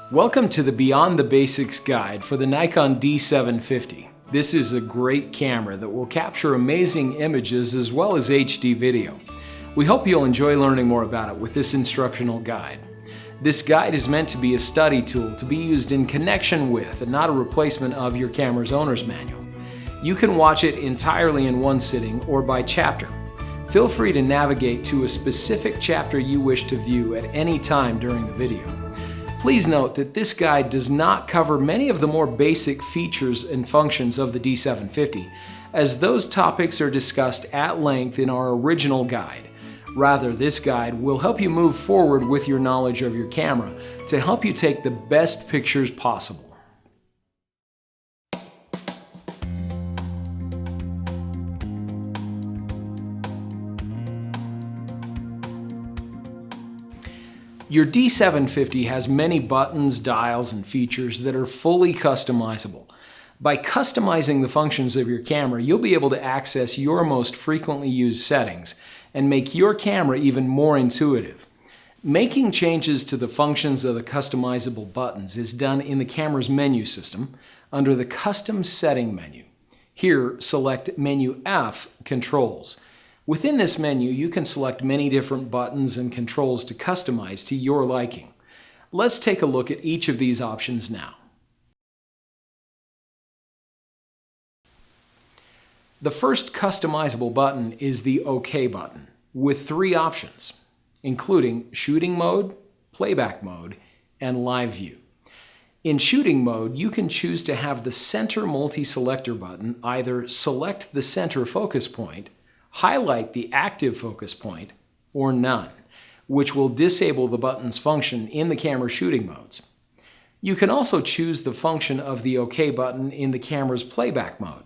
Welcome to the Beyond the Basics guide for the Nikon D750. This is a great camera that will capture amazing images as well as HD video. We hope you'll enjoy learning more about it with this instructional guide. This guide is meant to be a study tool to be used in connection with and not a replacement of your camera's owner's manual. You can watch it entirely in one sitting or by chapter. Feel free to navigate to a specific chapter you wish to view at any time during the video. Please note that this guide does not cover many of the more basic features and functions of the D750, as those topics are discussed at length in our original guide. Rather, this guide will help you move forward with your knowledge of your camera to help you take the best pictures possible. Your D750 has many buttons, dials, and features that are fully customizable. By customizing the functions of your camera, you'll be able to access your most frequently used settings and make your camera even more intuitive. Making changes to the functions of the customizable buttons is done in the camera's menu system under the Custom Setting menu. Here, select Menu F, Controls. Within this menu, you can select many different buttons and controls to customize to your liking. Let's take a look at each of these options now. The first customizable button is the OK button, with 3 options, including Shooting Mode, Playback Mode, and Live View. In shooting mode, you can choose to have the Center Multi-Selector button either select the center focus point, highlight the active focus point, or none, which will disable the button's function in the camera shooting modes. You can also choose the function of the OK button in the camera's playback mode.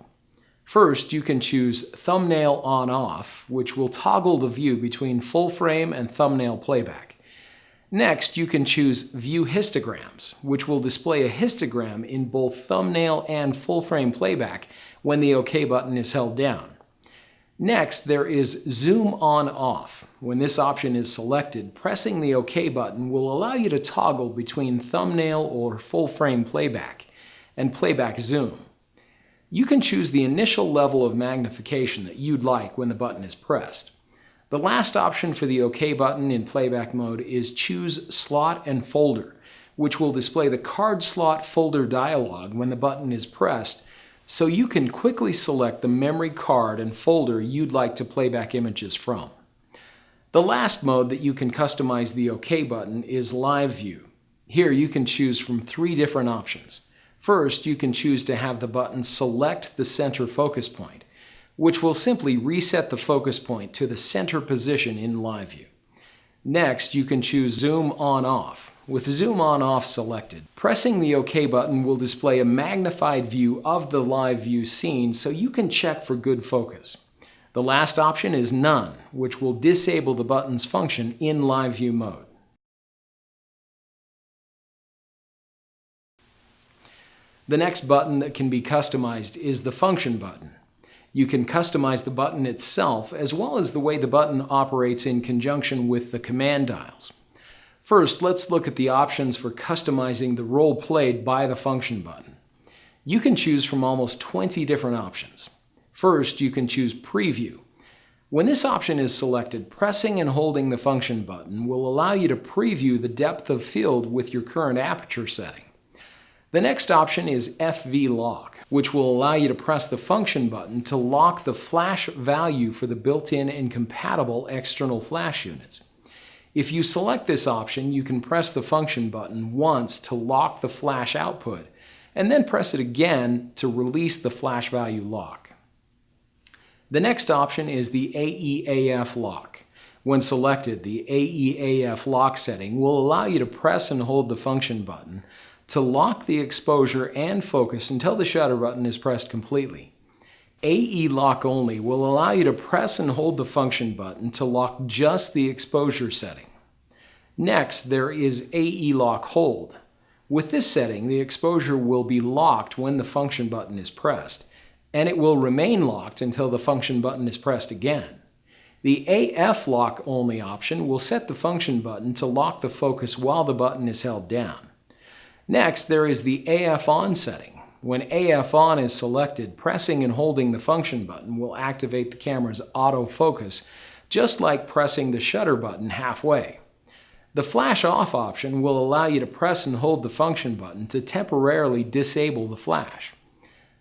First, you can choose Thumbnail On-Off, which will toggle the view between full frame and thumbnail playback. Next, you can choose View Histograms, which will display a histogram in both thumbnail and full frame playback when the OK button is held down. Next, there is Zoom On-Off. When this option is selected, pressing the OK button will allow you to toggle between thumbnail or full-frame playback and playback zoom. You can choose the initial level of magnification that you'd like when the button is pressed. The last option for the OK button in playback mode is Choose Slot and Folder, which will display the card slot folder dialog when the button is pressed, so you can quickly select the memory card and folder you'd like to playback images from. The last mode that you can customize the OK button is Live View. Here you can choose from 3 different options. First, you can choose to have the button select the center focus point, which will simply reset the focus point to the center position in Live View. Next, you can choose Zoom On-Off. With Zoom On-Off selected, pressing the OK button will display a magnified view of the live view scene so you can check for good focus. The last option is None, which will disable the button's function in live view mode. The next button that can be customized is the Function button. You can customize the button itself as well as the way the button operates in conjunction with the command dials. First, let's look at the options for customizing the role played by the Function button. You can choose from almost 20 different options. First, you can choose Preview. When this option is selected, pressing and holding the Function button will allow you to preview the depth of field with your current aperture setting. The next option is FV Lock, which will allow you to press the Function button to lock the flash value for the built-in and compatible external flash units. If you select this option, you can press the Function button once to lock the flash output, and then press it again to release the flash value lock. The next option is the AEAF Lock. When selected, the AEAF Lock setting will allow you to press and hold the Function button to lock the exposure and focus until the shutter button is pressed completely. AE Lock Only will allow you to press and hold the Function button to lock just the exposure setting. Next, there is AE Lock Hold. With this setting, the exposure will be locked when the Function button is pressed, and it will remain locked until the Function button is pressed again. The AF Lock Only option will set the Function button to lock the focus while the button is held down. Next, there is the AF on setting. When AF on is selected, pressing and holding the function button will activate the camera's autofocus, just like pressing the shutter button halfway. The flash off option will allow you to press and hold the function button to temporarily disable the flash.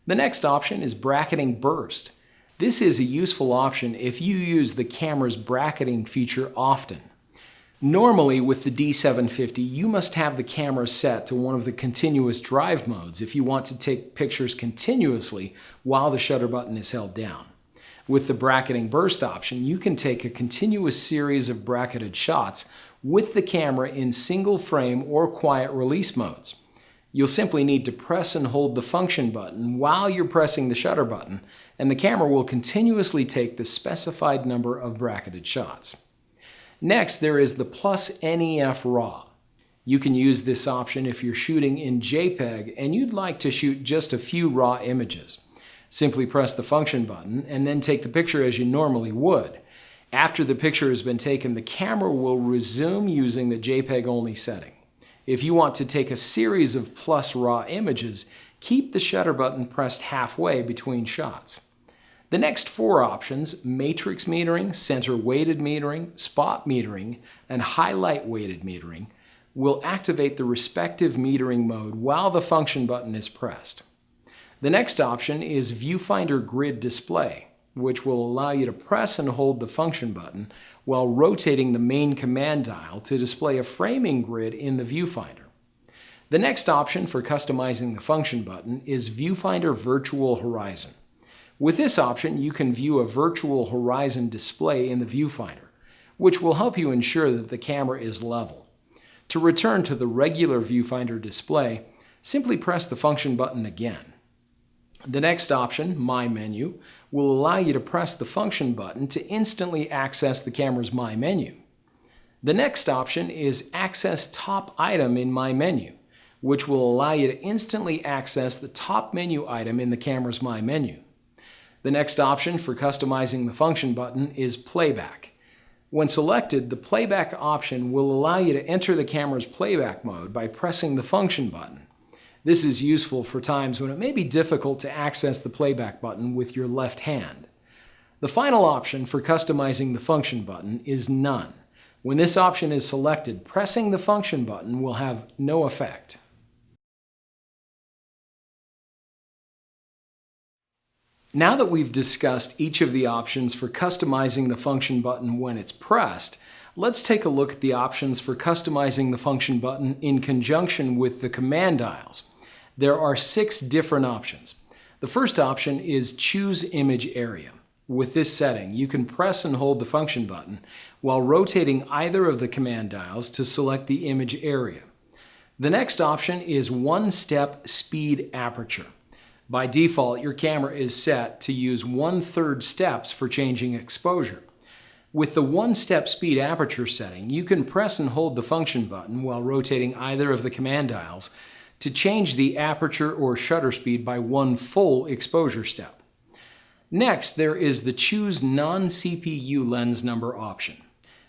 The next option is bracketing burst. This is a useful option if you use the camera's bracketing feature often. Normally with the D750, you must have the camera set to one of the continuous drive modes if you want to take pictures continuously while the shutter button is held down. With the bracketing burst option, you can take a continuous series of bracketed shots with the camera in single frame or quiet release modes. You'll simply need to press and hold the function button while you're pressing the shutter button, and the camera will continuously take the specified number of bracketed shots. Next, there is the +NEF RAW. You can use this option if you're shooting in JPEG and you'd like to shoot just a few raw images. Simply press the function button and then take the picture as you normally would. After the picture has been taken, the camera will resume using the JPEG only setting. If you want to take a series of +RAW images, keep the shutter button pressed halfway between shots. The next four options, matrix metering, center weighted metering, spot metering, and highlight weighted metering, will activate the respective metering mode while the function button is pressed. The next option is viewfinder grid display, which will allow you to press and hold the function button while rotating the main command dial to display a framing grid in the viewfinder. The next option for customizing the function button is viewfinder virtual horizon. With this option, you can view a virtual horizon display in the viewfinder, which will help you ensure that the camera is level. To return to the regular viewfinder display, simply press the function button again. The next option, My Menu, will allow you to press the function button to instantly access the camera's My Menu. The next option is Access Top Item in My Menu, which will allow you to instantly access the top menu item in the camera's My Menu. The next option for customizing the function button is Playback. When selected, the Playback option will allow you to enter the camera's playback mode by pressing the function button. This is useful for times when it may be difficult to access the playback button with your left hand. The final option for customizing the function button is None. When this option is selected, pressing the function button will have no effect. Now that we've discussed each of the options for customizing the function button when it's pressed, let's take a look at the options for customizing the function button in conjunction with the command dials. There are 6 different options. The first option is Choose Image Area. With this setting, you can press and hold the function button while rotating either of the command dials to select the image area. The next option is One-Step Speed Aperture. By default, your camera is set to use 1/3 steps for changing exposure. With the one-step speed aperture setting, you can press and hold the function button while rotating either of the command dials to change the aperture or shutter speed by 1 full exposure step. Next, there is the Choose Non-CPU Lens Number option.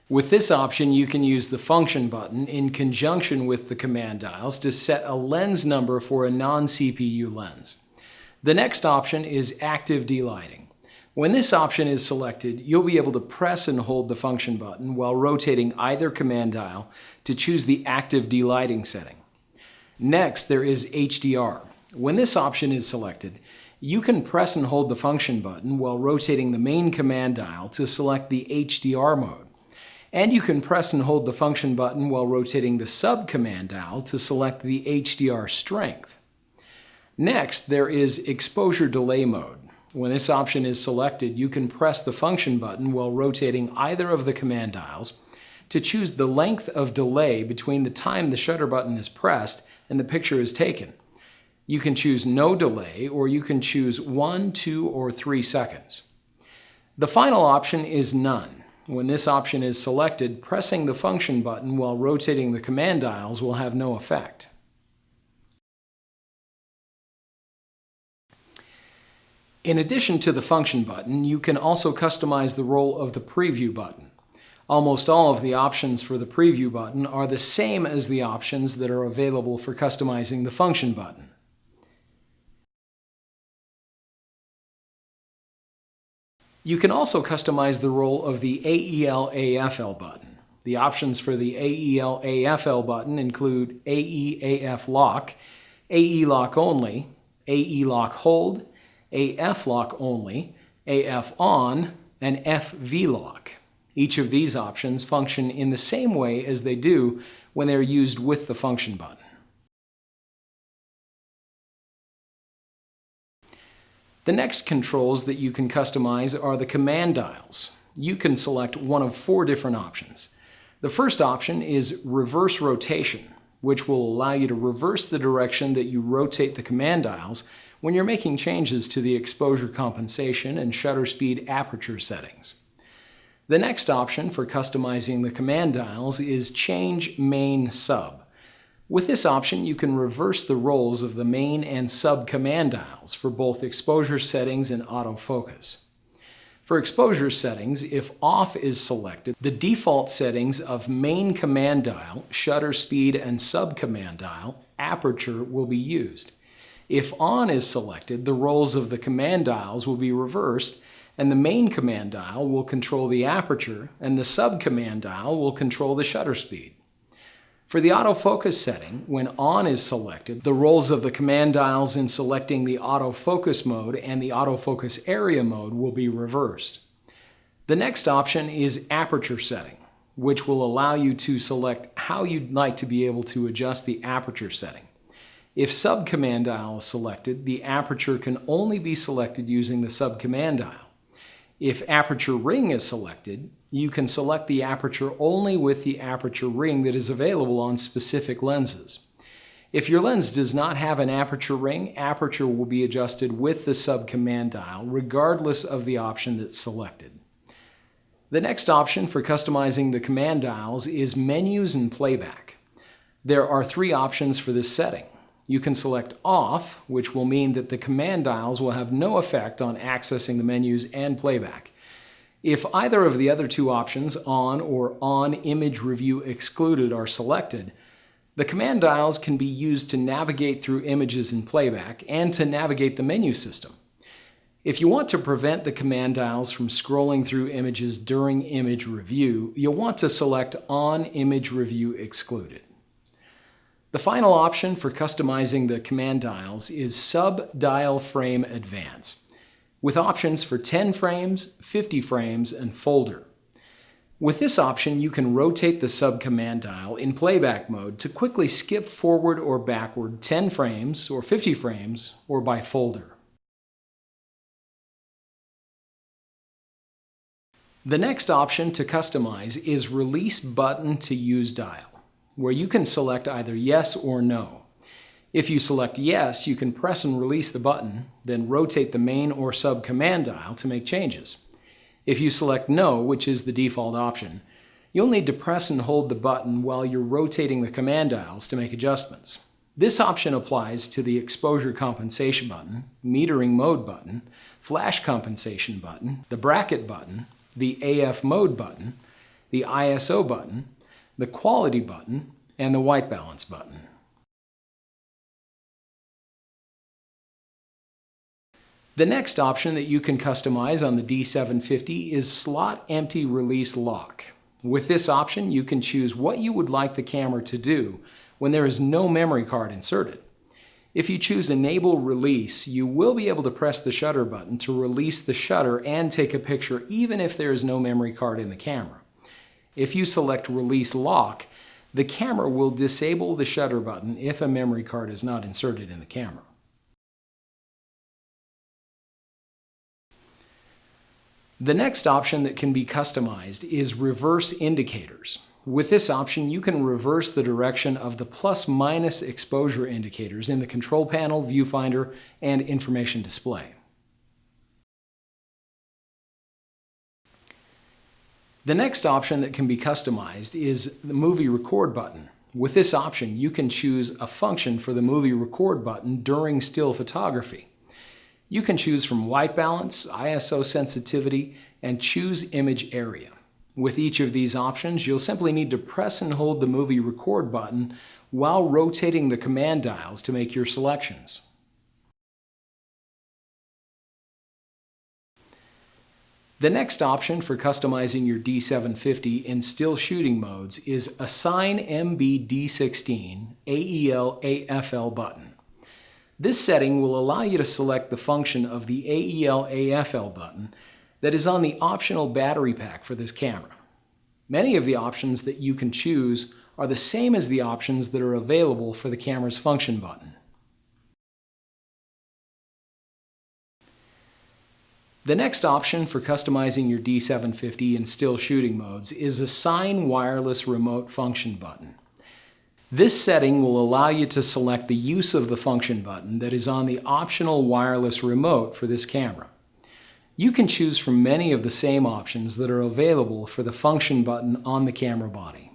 With this option, you can use the function button in conjunction with the command dials to set a lens number for a non-CPU lens. The next option is Active Delighting. When this option is selected, you'll be able to press and hold the function button while rotating either command dial to choose the Active Delighting setting. Next, there is HDR. When this option is selected, you can press and hold the function button while rotating the main command dial to select the HDR mode. And you can press and hold the function button while rotating the sub-command dial to select the HDR strength. Next, there is Exposure Delay mode. When this option is selected, you can press the function button while rotating either of the command dials to choose the length of delay between the time the shutter button is pressed and the picture is taken. You can choose no delay, or you can choose 1, 2, or 3 seconds. The final option is None. When this option is selected, pressing the function button while rotating the command dials will have no effect. In addition to the function button, you can also customize the role of the preview button. Almost all of the options for the preview button are the same as the options that are available for customizing the function button. You can also customize the role of the AEL-AFL button. The options for the AEL-AFL button include AE-AF lock, AE lock only, AE lock hold, AF lock only, AF on, and FV lock. Each of these options function in the same way as they do when they're used with the function button. The next controls that you can customize are the command dials. You can select one of 4 different options. The first option is reverse rotation, which will allow you to reverse the direction that you rotate the command dials when you're making changes to the exposure compensation and shutter speed aperture settings. The next option for customizing the command dials is change main sub. With this option, you can reverse the roles of the main and sub command dials for both exposure settings and autofocus. For exposure settings, if off is selected, the default settings of main command dial, shutter speed, and sub command dial, aperture will be used. If on is selected, the roles of the command dials will be reversed, and the main command dial will control the aperture, and the sub command dial will control the shutter speed. For the autofocus setting, when on is selected, the roles of the command dials in selecting the autofocus mode and the autofocus area mode will be reversed. The next option is aperture setting, which will allow you to select how you'd like to be able to adjust the aperture setting. If sub command dial is selected, the aperture can only be selected using the sub command dial. If aperture ring is selected, you can select the aperture only with the aperture ring that is available on specific lenses. If your lens does not have an aperture ring, aperture will be adjusted with the sub command dial regardless of the option that's selected. The next option for customizing the command dials is menus and playback. There are 3 options for this setting. You can select off, which will mean that the command dials will have no effect on accessing the menus and playback. If either of the other 2 options, on or on image review excluded, are selected, the command dials can be used to navigate through images in playback and to navigate the menu system. If you want to prevent the command dials from scrolling through images during image review, you'll want to select on image review excluded. The final option for customizing the command dials is sub-dial frame advance, with options for 10 frames, 50 frames, and folder. With this option, you can rotate the sub-command dial in playback mode to quickly skip forward or backward 10 frames or 50 frames or by folder. The next option to customize is release button to use dial, where you can select either yes or no. If you select yes, you can press and release the button, then rotate the main or sub command dial to make changes. If you select no, which is the default option, you'll need to press and hold the button while you're rotating the command dials to make adjustments. This option applies to the exposure compensation button, metering mode button, flash compensation button, the bracket button, the AF mode button, the ISO button, the quality button, and the white balance button. The next option that you can customize on the D750 is slot empty release lock. With this option, you can choose what you would like the camera to do when there is no memory card inserted. If you choose enable release, you will be able to press the shutter button to release the shutter and take a picture even if there is no memory card in the camera. If you select release lock, the camera will disable the shutter button if a memory card is not inserted in the camera. The next option that can be customized is reverse indicators. With this option, you can reverse the direction of the plus-minus exposure indicators in the control panel, viewfinder, and information display. The next option that can be customized is the movie record button. With this option, you can choose a function for the movie record button during still photography. You can choose from white balance, ISO sensitivity, and choose image area. With each of these options, you'll simply need to press and hold the movie record button while rotating the command dials to make your selections. The next option for customizing your D750 in still shooting modes is Assign MB D16 AEL AFL button. This setting will allow you to select the function of the AEL AFL button that is on the optional battery pack for this camera. Many of the options that you can choose are the same as the options that are available for the camera's function button. The next option for customizing your D750 in still shooting modes is Assign Wireless Remote Function button. This setting will allow you to select the use of the function button that is on the optional wireless remote for this camera. You can choose from many of the same options that are available for the function button on the camera body.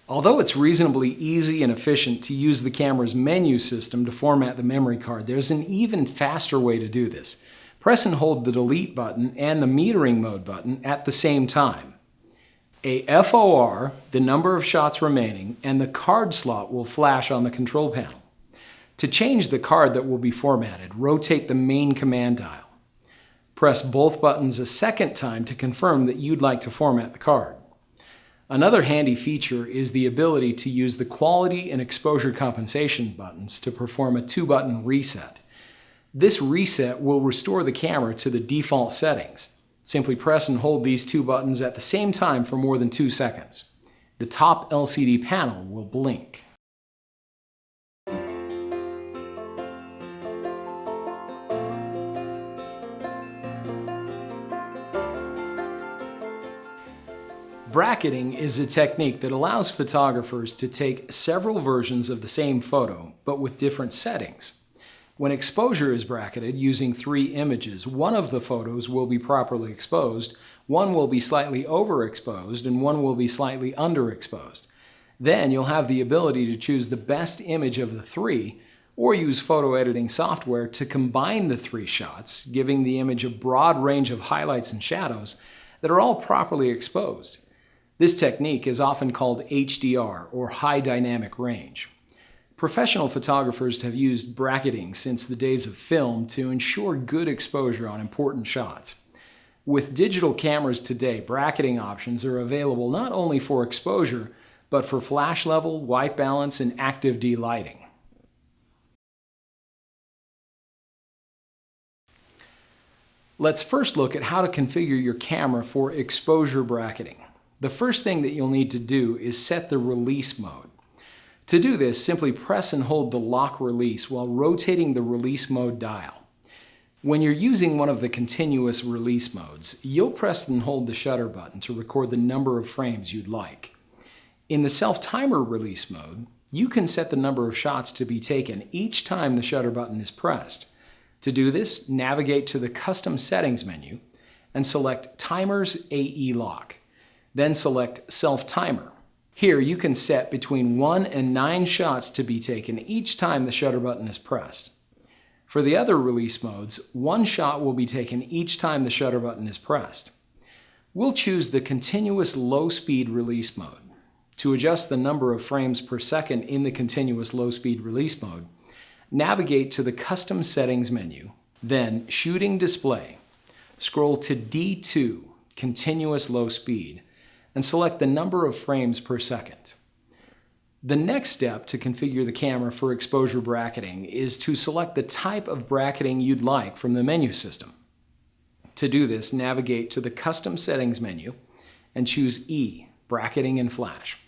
Although it's reasonably easy and efficient to use the camera's menu system to format the memory card, there's an even faster way to do this. Press and hold the delete button and the metering mode button at the same time. A FOR, the number of shots remaining, and the card slot will flash on the control panel. To change the card that will be formatted, rotate the main command dial. Press both buttons a second time to confirm that you'd like to format the card. Another handy feature is the ability to use the quality and exposure compensation buttons to perform a 2-button reset. This reset will restore the camera to the default settings. Simply press and hold these 2 buttons at the same time for more than 2 seconds. The top LCD panel will blink. Bracketing is a technique that allows photographers to take several versions of the same photo, but with different settings. When exposure is bracketed using 3 images, one of the photos will be properly exposed, one will be slightly overexposed, and one will be slightly underexposed. Then you'll have the ability to choose the best image of the 3, or use photo editing software to combine the 3 shots, giving the image a broad range of highlights and shadows that are all properly exposed. This technique is often called HDR, or high dynamic range. Professional photographers have used bracketing since the days of film to ensure good exposure on important shots. With digital cameras today, bracketing options are available not only for exposure, but for flash level, white balance, and active delighting. Let's first look at how to configure your camera for exposure bracketing. The first thing that you'll need to do is set the release mode. To do this, simply press and hold the lock release while rotating the release mode dial. When you're using one of the continuous release modes, you'll press and hold the shutter button to record the number of frames you'd like. In the self-timer release mode, you can set the number of shots to be taken each time the shutter button is pressed. To do this, navigate to the Custom Settings menu and select Timers AE Lock. Then select Self-Timer. Here you can set between 1 and 9 shots to be taken each time the shutter button is pressed. For the other release modes, 1 shot will be taken each time the shutter button is pressed. We'll choose the continuous low-speed release mode. To adjust the number of frames per second in the continuous low-speed release mode, navigate to the Custom Settings menu, then Shooting Display. Scroll to D2, Continuous Low Speed, and select the number of frames per second. The next step to configure the camera for exposure bracketing is to select the type of bracketing you'd like from the menu system. To do this, navigate to the Custom Settings menu and choose E, Bracketing and Flash.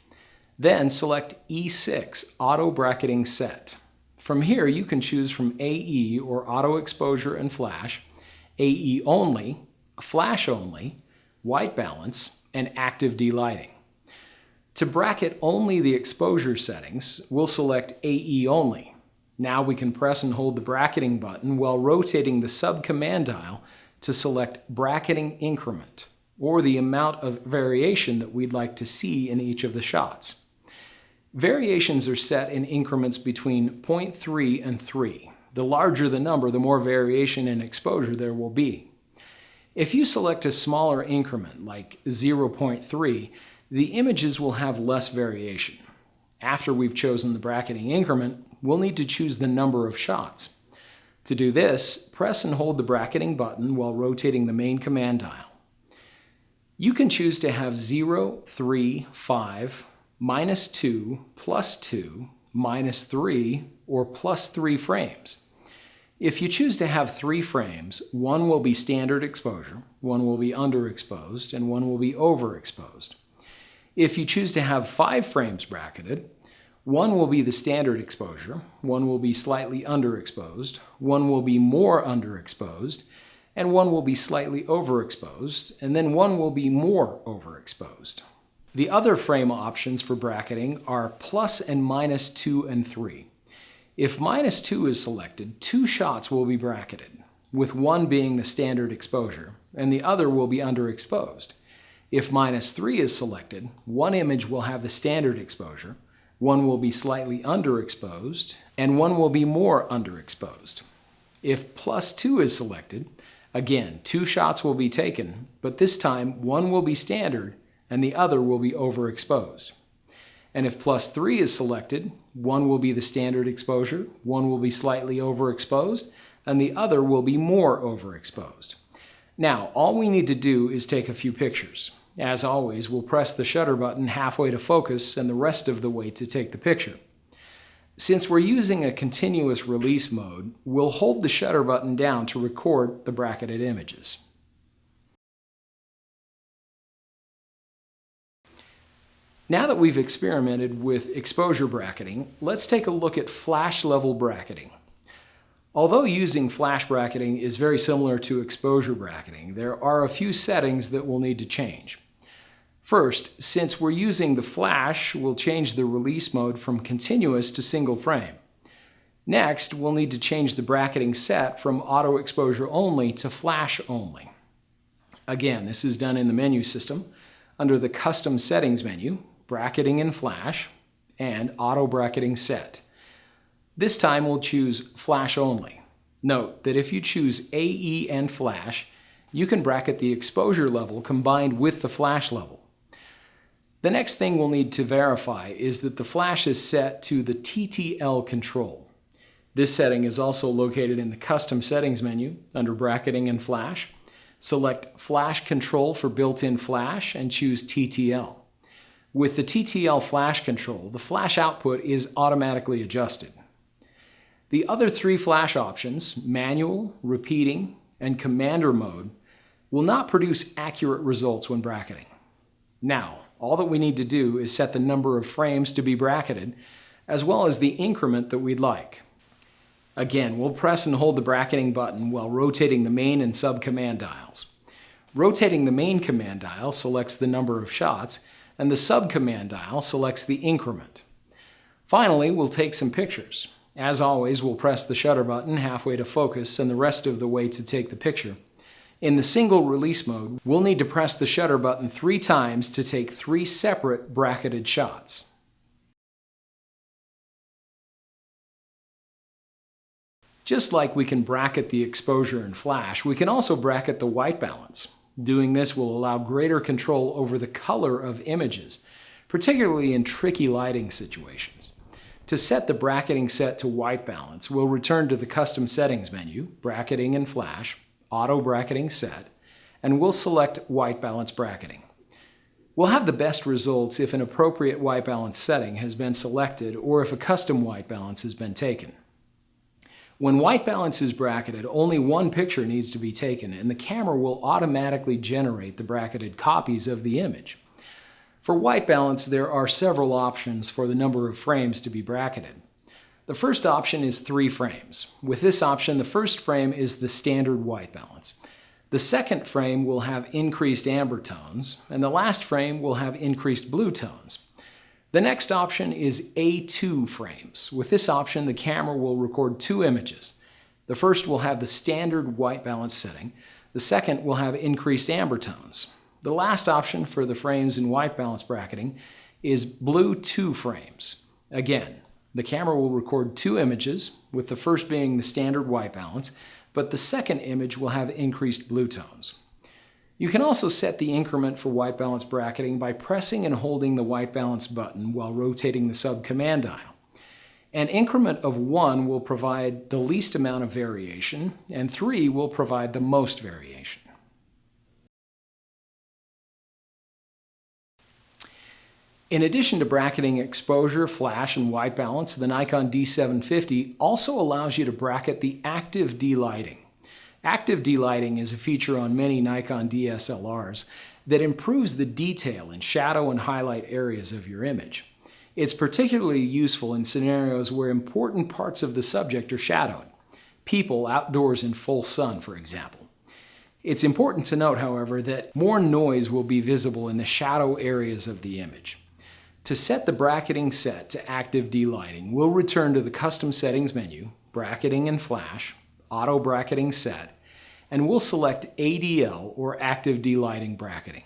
Then select E6, Auto Bracketing Set. From here, you can choose from AE, or Auto Exposure and Flash, AE Only, Flash Only, White Balance, and Active Delighting. To bracket only the exposure settings, we'll select AE Only. Now we can press and hold the bracketing button while rotating the sub-command dial to select Bracketing Increment, or the amount of variation that we'd like to see in each of the shots. Variations are set in increments between 0.3 and 3. The larger the number, the more variation in exposure there will be. If you select a smaller increment, like 0.3, the images will have less variation. After we've chosen the bracketing increment, we'll need to choose the number of shots. To do this, press and hold the bracketing button while rotating the main command dial. You can choose to have 0, 3, 5, -2, +2, -3, or +3 frames. If you choose to have 3 frames, one will be standard exposure, one will be underexposed, and one will be overexposed. If you choose to have 5 frames bracketed, one will be the standard exposure, one will be slightly underexposed, one will be more underexposed, and one will be slightly overexposed, and then one will be more overexposed. The other frame options for bracketing are plus and -2 and 3. If -2 is selected, 2 shots will be bracketed, with one being the standard exposure, and the other will be underexposed. If -3 is selected, one image will have the standard exposure, one will be slightly underexposed, and one will be more underexposed. If +2 is selected, again, 2 shots will be taken, but this time one will be standard and the other will be overexposed. And if +3 is selected, one will be the standard exposure, one will be slightly overexposed, and the other will be more overexposed. Now, all we need to do is take a few pictures. As always, we'll press the shutter button halfway to focus and the rest of the way to take the picture. Since we're using a continuous release mode, we'll hold the shutter button down to record the bracketed images. Now that we've experimented with exposure bracketing, let's take a look at flash level bracketing. Although using flash bracketing is very similar to exposure bracketing, there are a few settings that we'll need to change. First, since we're using the flash, we'll change the release mode from continuous to single frame. Next, we'll need to change the bracketing set from auto exposure only to flash only. Again, this is done in the menu system under the Custom Settings menu, Bracketing in Flash, and Auto Bracketing Set. This time we'll choose Flash Only. Note that if you choose AE and Flash, you can bracket the exposure level combined with the flash level. The next thing we'll need to verify is that the flash is set to the TTL control. This setting is also located in the Custom Settings menu under Bracketing and Flash. Select Flash Control for built-in flash and choose TTL. With the TTL flash control, the flash output is automatically adjusted. The other 3 flash options, manual, repeating, and commander mode, will not produce accurate results when bracketing. Now, all that we need to do is set the number of frames to be bracketed, as well as the increment that we'd like. Again, we'll press and hold the bracketing button while rotating the main and sub command dials. Rotating the main command dial selects the number of shots, and the sub command dial selects the increment. Finally, we'll take some pictures. As always, we'll press the shutter button halfway to focus and the rest of the way to take the picture. In the single release mode, we'll need to press the shutter button 3 times to take 3 separate bracketed shots. Just like we can bracket the exposure in flash, we can also bracket the white balance. Doing this will allow greater control over the color of images, particularly in tricky lighting situations. To set the bracketing set to white balance, we'll return to the Custom Settings menu, Bracketing in Flash, Auto Bracketing Set, and we'll select White Balance Bracketing. We'll have the best results if an appropriate white balance setting has been selected or if a custom white balance has been taken. When white balance is bracketed, only one picture needs to be taken, and the camera will automatically generate the bracketed copies of the image. For white balance, there are several options for the number of frames to be bracketed. The first option is 3 frames. With this option, the first frame is the standard white balance. The second frame will have increased amber tones, and the last frame will have increased blue tones. The next option is A2 frames. With this option, the camera will record 2 images. The first will have the standard white balance setting. The second will have increased amber tones. The last option for the frames in white balance bracketing is blue 2 frames. Again, The camera will record 2 images, with the first being the standard white balance, but the second image will have increased blue tones. You can also set the increment for white balance bracketing by pressing and holding the white balance button while rotating the sub-command dial. An increment of 1 will provide the least amount of variation, and 3 will provide the most variation. In addition to bracketing exposure, flash, and white balance, the Nikon D750 also allows you to bracket the active delighting. Active delighting is a feature on many Nikon DSLRs that improves the detail in shadow and highlight areas of your image. It's particularly useful in scenarios where important parts of the subject are shadowed. People outdoors in full sun, for example. It's important to note, however, that more noise will be visible in the shadow areas of the image. To set the bracketing set to active delighting, we'll return to the Custom Settings menu, Bracketing and Flash, Auto Bracketing Set, and we'll select ADL, or Active Delighting Bracketing.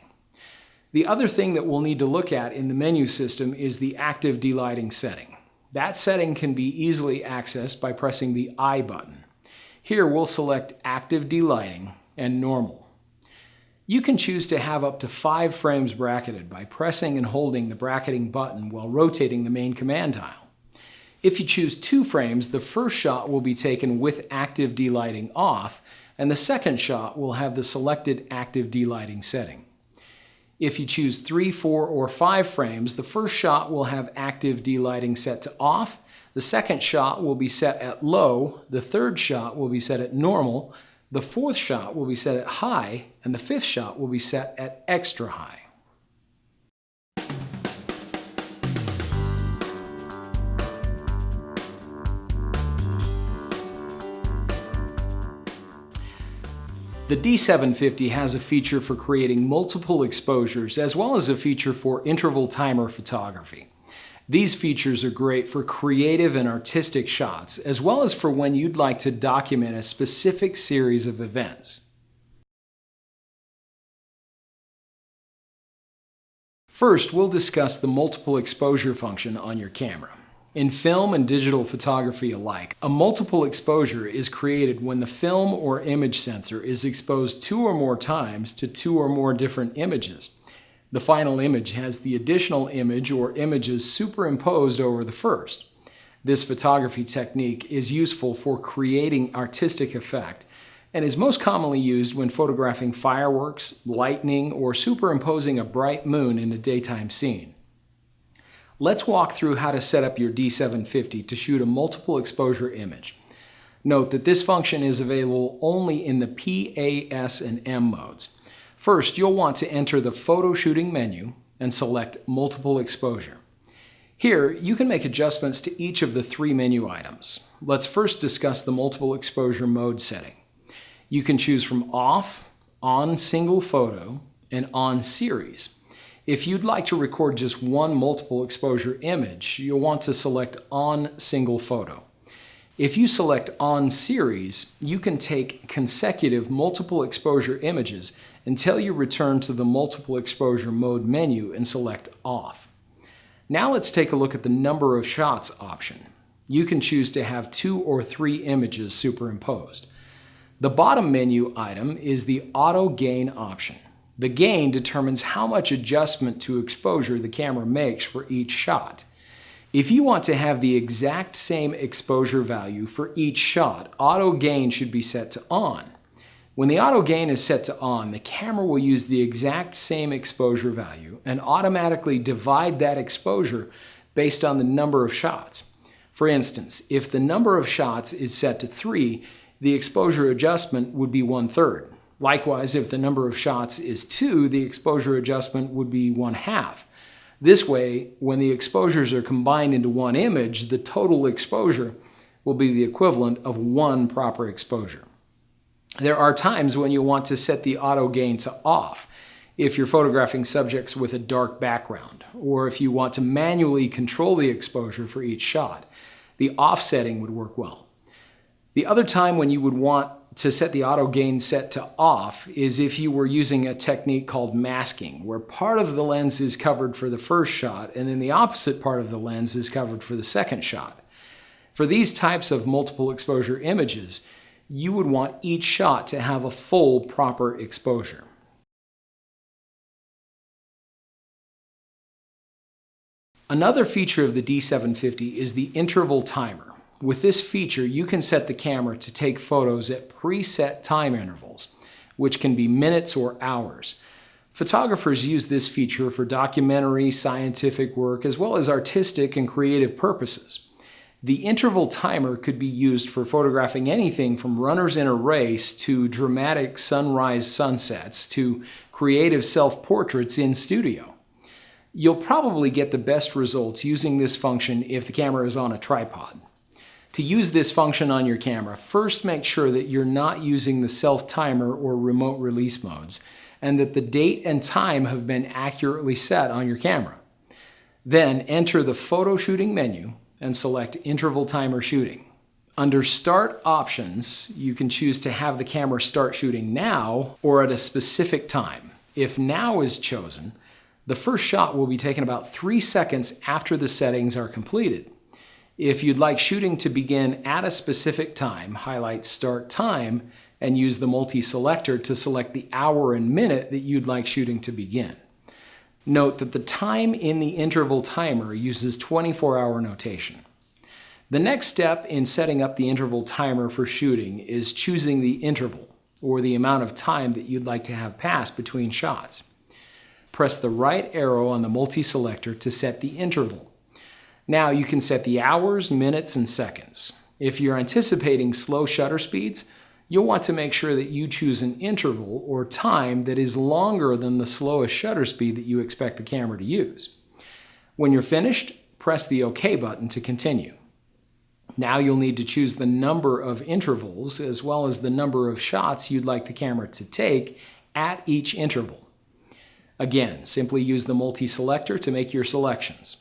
The other thing that we'll need to look at in the menu system is the Active Delighting setting. That setting can be easily accessed by pressing the I button. Here we'll select Active Delighting and Normal. You can choose to have up to 5 frames bracketed by pressing and holding the bracketing button while rotating the main command dial. If you choose 2 frames, the first shot will be taken with active delighting off, and the second shot will have the selected active delighting setting. If you choose 3, 4, or 5 frames, the first shot will have active delighting set to off, the second shot will be set at low, the third shot will be set at normal, the fourth shot will be set at high, and the fifth shot will be set at extra high. The D750 has a feature for creating multiple exposures as well as a feature for interval timer photography. These features are great for creative and artistic shots, as well as for when you'd like to document a specific series of events. First, we'll discuss the multiple exposure function on your camera. In film and digital photography alike, a multiple exposure is created when the film or image sensor is exposed 2 or more times to 2 or more different images. The final image has the additional image or images superimposed over the first. This photography technique is useful for creating artistic effect and is most commonly used when photographing fireworks, lightning, or superimposing a bright moon in a daytime scene. Let's walk through how to set up your D750 to shoot a multiple exposure image. Note that this function is available only in the P, A, S, and M modes. First, you'll want to enter the Photo Shooting menu and select Multiple Exposure. Here, you can make adjustments to each of the 3 menu items. Let's first discuss the Multiple Exposure mode setting. You can choose from Off, On Single Photo, and On Series. If you'd like to record just one multiple exposure image, you'll want to select On Single Photo. If you select On Series, you can take consecutive multiple exposure images until you return to the multiple exposure mode menu and select Off. Now let's take a look at the number of shots option. You can choose to have 2 or 3 images superimposed. The bottom menu item is the Auto Gain option. The gain determines how much adjustment to exposure the camera makes for each shot. If you want to have the exact same exposure value for each shot, Auto Gain should be set to On. When the Auto Gain is set to On, the camera will use the exact same exposure value and automatically divide that exposure based on the number of shots. For instance, if the number of shots is set to 3, the exposure adjustment would be 1/3. Likewise, if the number of shots is 2, the exposure adjustment would be 1/2. This way, when the exposures are combined into one image, the total exposure will be the equivalent of 1 proper exposure. There are times when you'll want to set the auto gain to off if you're photographing subjects with a dark background, or if you want to manually control the exposure for each shot. The off setting would work well. The other time when you would want to set the auto gain set to off is if you were using a technique called masking, where part of the lens is covered for the first shot and then the opposite part of the lens is covered for the second shot. For these types of multiple exposure images, you would want each shot to have a full, proper exposure. Another feature of the D750 is the interval timer. With this feature, you can set the camera to take photos at preset time intervals, which can be minutes or hours. Photographers use this feature for documentary, scientific work, as well as artistic and creative purposes. The interval timer could be used for photographing anything from runners in a race to dramatic sunrise sunsets to creative self-portraits in studio. You'll probably get the best results using this function if the camera is on a tripod. To use this function on your camera, first make sure that you're not using the self-timer or remote release modes, and that the date and time have been accurately set on your camera. Then enter the photo shooting menu and select Interval Timer Shooting. Under Start Options, you can choose to have the camera start shooting now or at a specific time. If Now is chosen, the first shot will be taken about 3 seconds after the settings are completed. If you'd like shooting to begin at a specific time, highlight Start Time and use the multi-selector to select the hour and minute that you'd like shooting to begin. Note that the time in the interval timer uses 24-hour notation. The next step in setting up the interval timer for shooting is choosing the interval, or the amount of time that you'd like to have pass between shots. Press the right arrow on the multi-selector to set the interval. Now you can set the hours, minutes, and seconds. If you're anticipating slow shutter speeds, you'll want to make sure that you choose an interval or time that is longer than the slowest shutter speed that you expect the camera to use. When you're finished, press the OK button to continue. Now you'll need to choose the number of intervals as well as the number of shots you'd like the camera to take at each interval. Again, simply use the multi-selector to make your selections.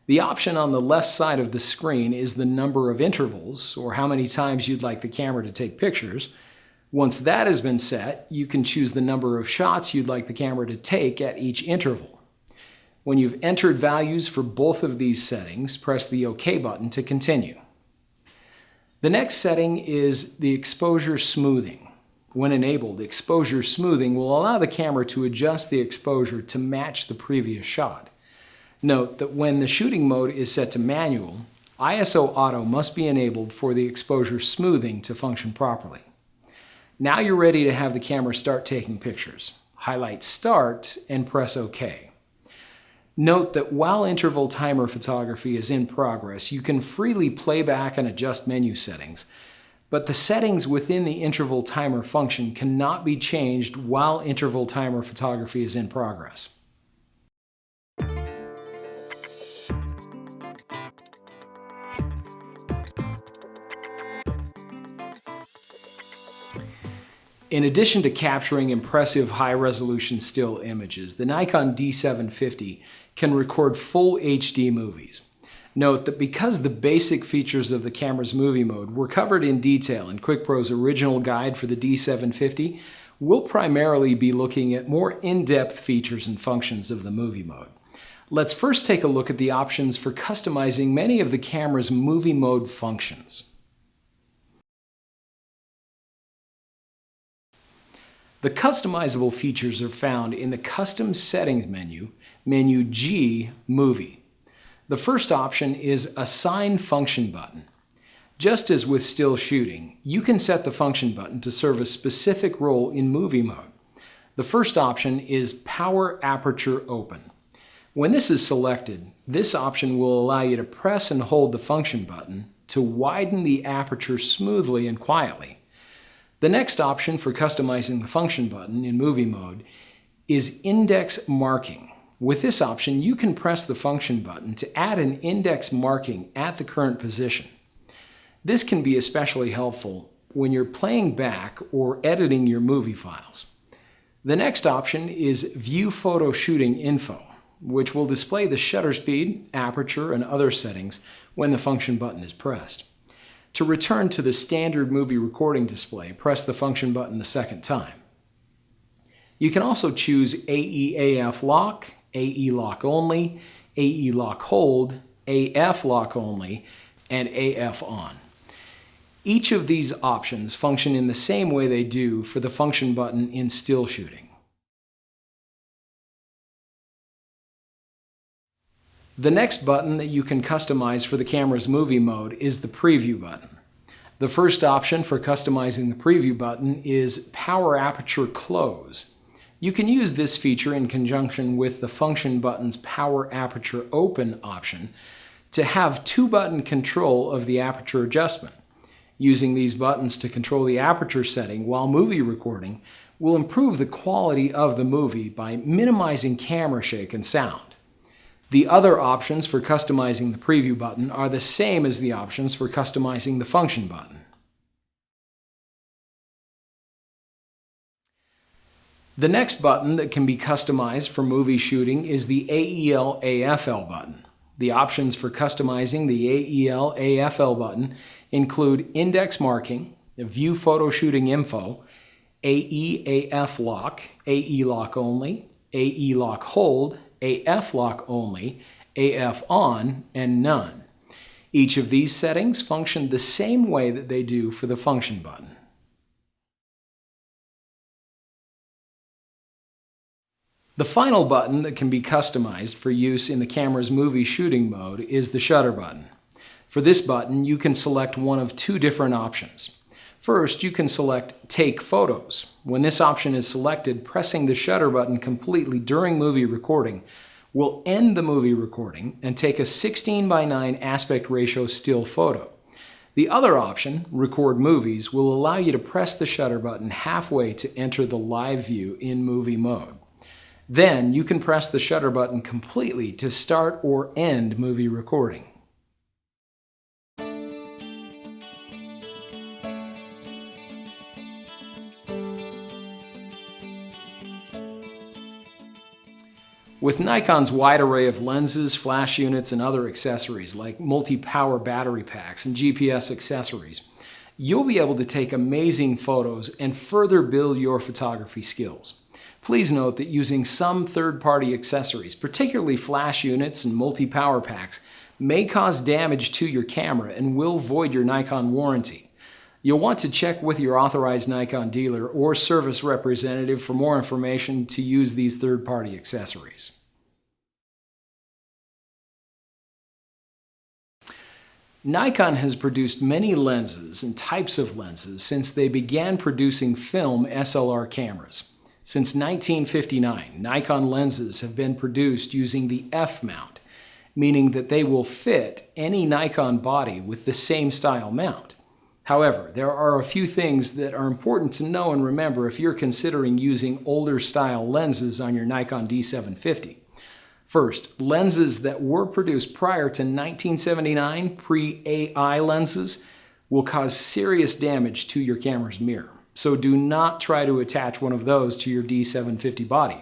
The option on the left side of the screen is the number of intervals, or how many times you'd like the camera to take pictures. Once that has been set, you can choose the number of shots you'd like the camera to take at each interval. When you've entered values for both of these settings, press the OK button to continue. The next setting is the exposure smoothing. When enabled, exposure smoothing will allow the camera to adjust the exposure to match the previous shot. Note that when the shooting mode is set to manual, ISO Auto must be enabled for the exposure smoothing to function properly. Now you're ready to have the camera start taking pictures. Highlight Start and press OK. Note that while interval timer photography is in progress, you can freely play back and adjust menu settings, but the settings within the interval timer function cannot be changed while interval timer photography is in progress. In addition to capturing impressive high-resolution still images, the Nikon D750 can record full HD movies. Note that because the basic features of the camera's movie mode were covered in detail in QuickPro's original guide for the D750, we'll primarily be looking at more in-depth features and functions of the movie mode. Let's first take a look at the options for customizing many of the camera's movie mode functions. The customizable features are found in the Custom Settings menu, Menu G, Movie. The first option is Assign Function Button. Just as with still shooting, you can set the function button to serve a specific role in movie mode. The first option is Power Aperture Open. When this is selected, this option will allow you to press and hold the function button to widen the aperture smoothly and quietly. The next option for customizing the function button in movie mode is Index Marking. With this option, you can press the function button to add an index marking at the current position. This can be especially helpful when you're playing back or editing your movie files. The next option is View Photo Shooting Info, which will display the shutter speed, aperture, and other settings when the function button is pressed. To return to the standard movie recording display, press the function button a second time. You can also choose AE/AF Lock, AE Lock Only, AE Lock Hold, AF Lock Only, and AF on. Each of these options function in the same way they do for the function button in still shooting. The next button that you can customize for the camera's movie mode is the preview button. The first option for customizing the preview button is Power Aperture Close. You can use this feature in conjunction with the function button's Power Aperture Open option to have two-button control of the aperture adjustment. Using these buttons to control the aperture setting while movie recording will improve the quality of the movie by minimizing camera shake and sound. The other options for customizing the preview button are the same as the options for customizing the function button. The next button that can be customized for movie shooting is the AEL AFL button. The options for customizing the AEL AFL button include index marking, view photo shooting info, AE/AF lock, AE lock only, AE lock hold, AF lock only, AF on, and none. Each of these settings function the same way that they do for the function button. The final button that can be customized for use in the camera's movie shooting mode is the shutter button. For this button, you can select one of two different options. First, you can select Take Photos. When this option is selected, pressing the shutter button completely during movie recording will end the movie recording and take a 16:9 aspect ratio still photo. The other option, Record Movies, will allow you to press the shutter button halfway to enter the live view in movie mode. Then you can press the shutter button completely to start or end movie recording. With Nikon's wide array of lenses, flash units, and other accessories like multi-power battery packs and GPS accessories, you'll be able to take amazing photos and further build your photography skills. Please note that using some third-party accessories, particularly flash units and multi-power packs, may cause damage to your camera and will void your Nikon warranty. You'll want to check with your authorized Nikon dealer or service representative for more information to use these third-party accessories. Nikon has produced many lenses and types of lenses since they began producing film SLR cameras. Since 1959, Nikon lenses have been produced using the F-mount, meaning that they will fit any Nikon body with the same style mount. However, there are a few things that are important to know and remember if you're considering using older style lenses on your Nikon D750. First, lenses that were produced prior to 1979, pre-AI lenses, will cause serious damage to your camera's mirror. So do not try to attach one of those to your D750 body.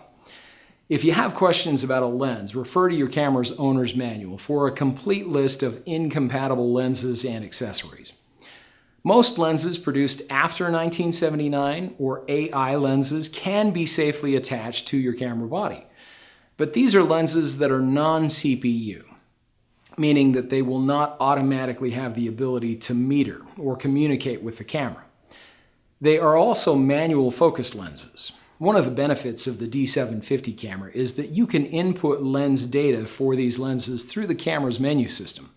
If you have questions about a lens, refer to your camera's owner's manual for a complete list of incompatible lenses and accessories. Most lenses produced after 1979 or AI lenses can be safely attached to your camera body. But these are lenses that are non-CPU, meaning that they will not automatically have the ability to meter or communicate with the camera. They are also manual focus lenses. One of the benefits of the D750 camera is that you can input lens data for these lenses through the camera's menu system.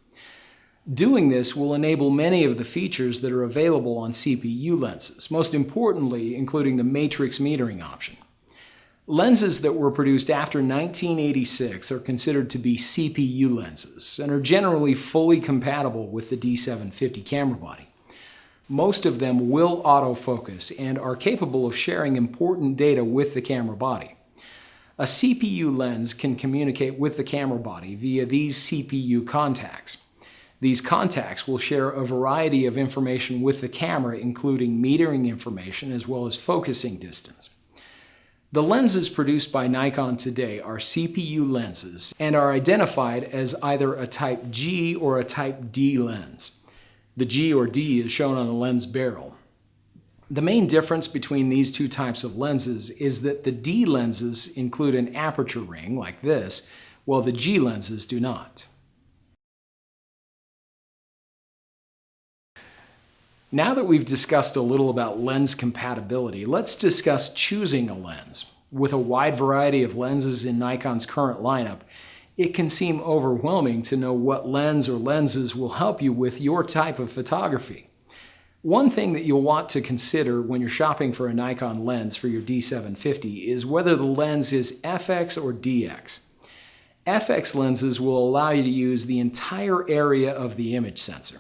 Doing this will enable many of the features that are available on CPU lenses, most importantly including the matrix metering option. Lenses that were produced after 1986 are considered to be CPU lenses and are generally fully compatible with the D750 camera body. Most of them will autofocus and are capable of sharing important data with the camera body. A CPU lens can communicate with the camera body via these CPU contacts. These contacts will share a variety of information with the camera, including metering information as well as focusing distance. The lenses produced by Nikon today are CPU lenses and are identified as either a Type G or a Type D lens. The G or D is shown on the lens barrel. The main difference between these two types of lenses is that the D lenses include an aperture ring like this, while the G lenses do not. Now that we've discussed a little about lens compatibility, let's discuss choosing a lens. With a wide variety of lenses in Nikon's current lineup, it can seem overwhelming to know what lens or lenses will help you with your type of photography. One thing that you'll want to consider when you're shopping for a Nikon lens for your D750 is whether the lens is FX or DX. FX lenses will allow you to use the entire area of the image sensor.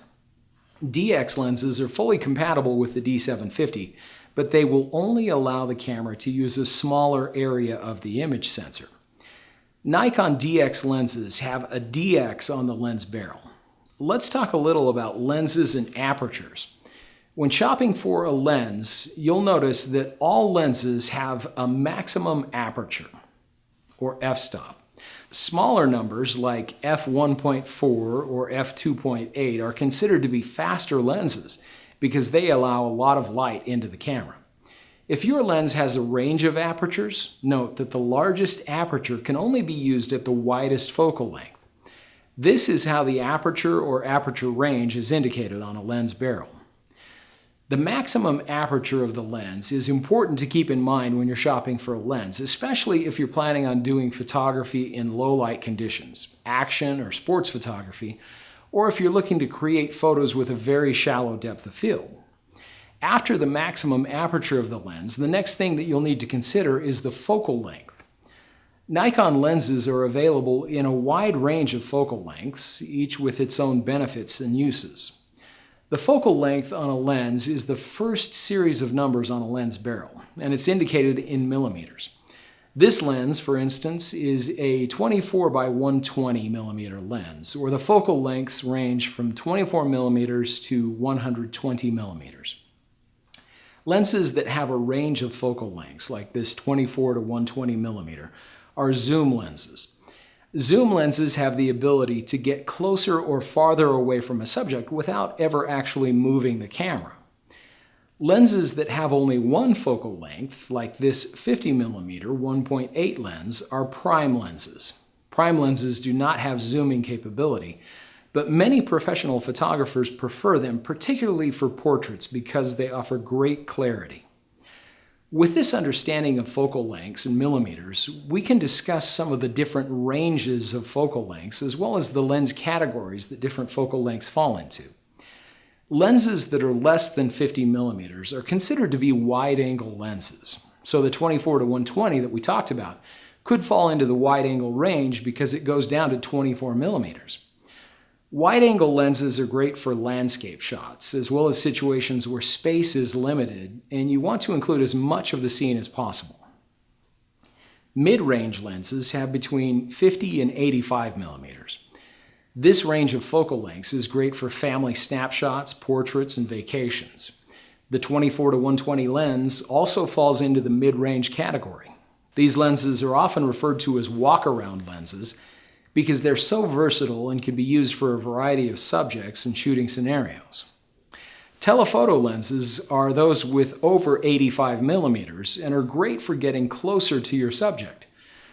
DX lenses are fully compatible with the D750, but they will only allow the camera to use a smaller area of the image sensor. Nikon DX lenses have a DX on the lens barrel. Let's talk a little about lenses and apertures. When shopping for a lens, you'll notice that all lenses have a maximum aperture, or f-stop. Smaller numbers like f1.4 or f2.8 are considered to be faster lenses because they allow a lot of light into the camera. If your lens has a range of apertures, note that the largest aperture can only be used at the widest focal length. This is how the aperture or aperture range is indicated on a lens barrel. The maximum aperture of the lens is important to keep in mind when you're shopping for a lens, especially if you're planning on doing photography in low light conditions, action or sports photography, or if you're looking to create photos with a very shallow depth of field. After the maximum aperture of the lens, the next thing that you'll need to consider is the focal length. Nikon lenses are available in a wide range of focal lengths, each with its own benefits and uses. The focal length on a lens is the first series of numbers on a lens barrel, and it's indicated in millimeters. This lens, for instance, is a 24 by 120 millimeter lens, or the focal lengths range from 24 millimeters to 120 millimeters. Lenses that have a range of focal lengths, like this 24 to 120 millimeter, are zoom lenses. Zoom lenses have the ability to get closer or farther away from a subject without ever actually moving the camera. Lenses that have only one focal length, like this 50mm 1.8 lens, are prime lenses. Prime lenses do not have zooming capability, but many professional photographers prefer them, particularly for portraits, because they offer great clarity. With this understanding of focal lengths in millimeters, we can discuss some of the different ranges of focal lengths as well as the lens categories that different focal lengths fall into. Lenses that are less than 50 millimeters are considered to be wide-angle lenses. So the 24 to 120 that we talked about could fall into the wide-angle range because it goes down to 24 millimeters. Wide-angle lenses are great for landscape shots, as well as situations where space is limited and you want to include as much of the scene as possible. Mid-range lenses have between 50 and 85 millimeters. This range of focal lengths is great for family snapshots, portraits, and vacations. The 24 to 120 lens also falls into the mid-range category. These lenses are often referred to as walk-around lenses because they're so versatile and can be used for a variety of subjects and shooting scenarios. Telephoto lenses are those with over 85 millimeters and are great for getting closer to your subject.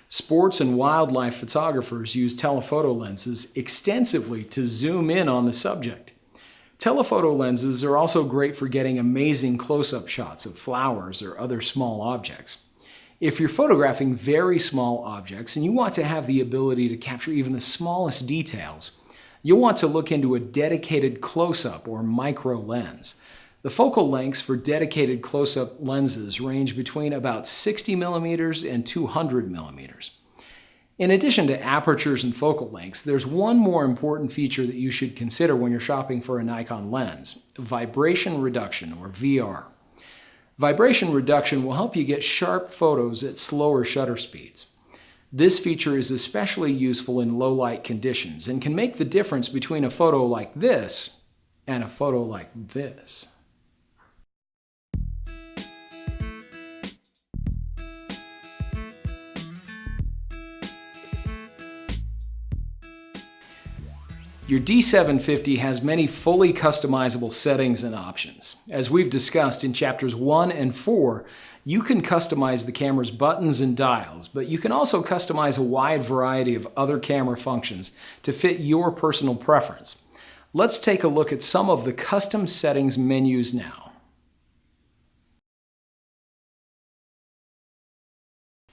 Sports and wildlife photographers use telephoto lenses extensively to zoom in on the subject. Telephoto lenses are also great for getting amazing close-up shots of flowers or other small objects. If you're photographing very small objects and you want to have the ability to capture even the smallest details, you'll want to look into a dedicated close-up or micro lens. The focal lengths for dedicated close-up lenses range between about 60 millimeters and 200 millimeters. In addition to apertures and focal lengths, there's one more important feature that you should consider when you're shopping for a Nikon lens: vibration reduction, or VR. Vibration reduction will help you get sharp photos at slower shutter speeds. This feature is especially useful in low light conditions and can make the difference between a photo like this and a photo like this. Your D750 has many fully customizable settings and options. As we've discussed in chapters 1 and 4, you can customize the camera's buttons and dials, but you can also customize a wide variety of other camera functions to fit your personal preference. Let's take a look at some of the custom settings menus now.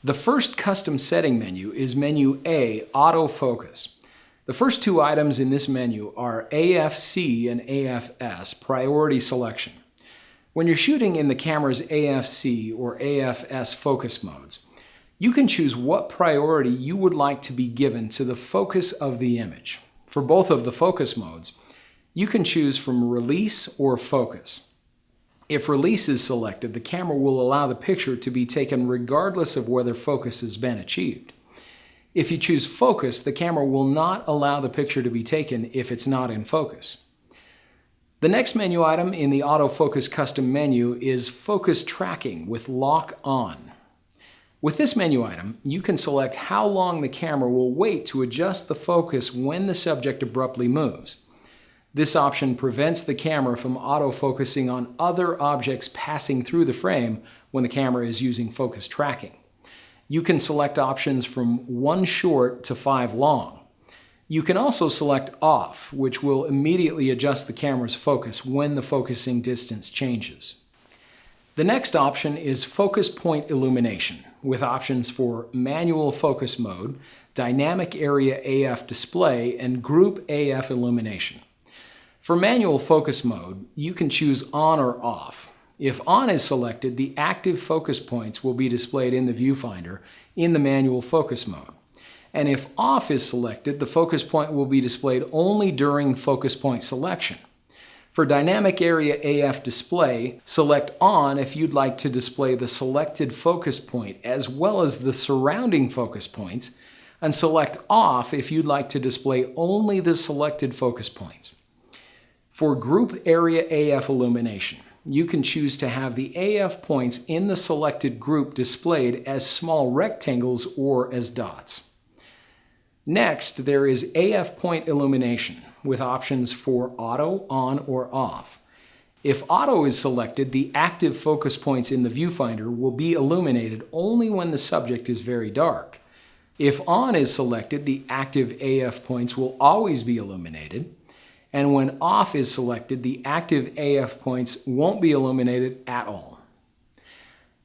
The first custom setting menu is menu A, Autofocus. The first two items in this menu are AFC and AFS, priority selection. When you're shooting in the camera's AFC or AFS focus modes, you can choose what priority you would like to be given to the focus of the image. For both of the focus modes, you can choose from release or focus. If release is selected, the camera will allow the picture to be taken regardless of whether focus has been achieved. If you choose focus, the camera will not allow the picture to be taken if it's not in focus. The next menu item in the Autofocus custom menu is Focus Tracking with Lock On. With this menu item, you can select how long the camera will wait to adjust the focus when the subject abruptly moves. This option prevents the camera from autofocusing on other objects passing through the frame when the camera is using focus tracking. You can select options from 1 short to 5 long. You can also select off, which will immediately adjust the camera's focus when the focusing distance changes. The next option is Focus Point Illumination, with options for Manual Focus Mode, Dynamic Area AF Display, and Group AF Illumination. For Manual Focus Mode, you can choose on or off. If on is selected, the active focus points will be displayed in the viewfinder in the Manual Focus Mode. And if off is selected, the focus point will be displayed only during focus point selection. For Dynamic Area AF Display, select on if you'd like to display the selected focus point as well as the surrounding focus points, and select off if you'd like to display only the selected focus points. For Group Area AF Illumination, you can choose to have the AF points in the selected group displayed as small rectangles or as dots. Next, there is AF Point Illumination with options for Auto, On, or Off. If Auto is selected, the active focus points in the viewfinder will be illuminated only when the subject is very dark. If On is selected, the active AF points will always be illuminated. And when off is selected, the active AF points won't be illuminated at all.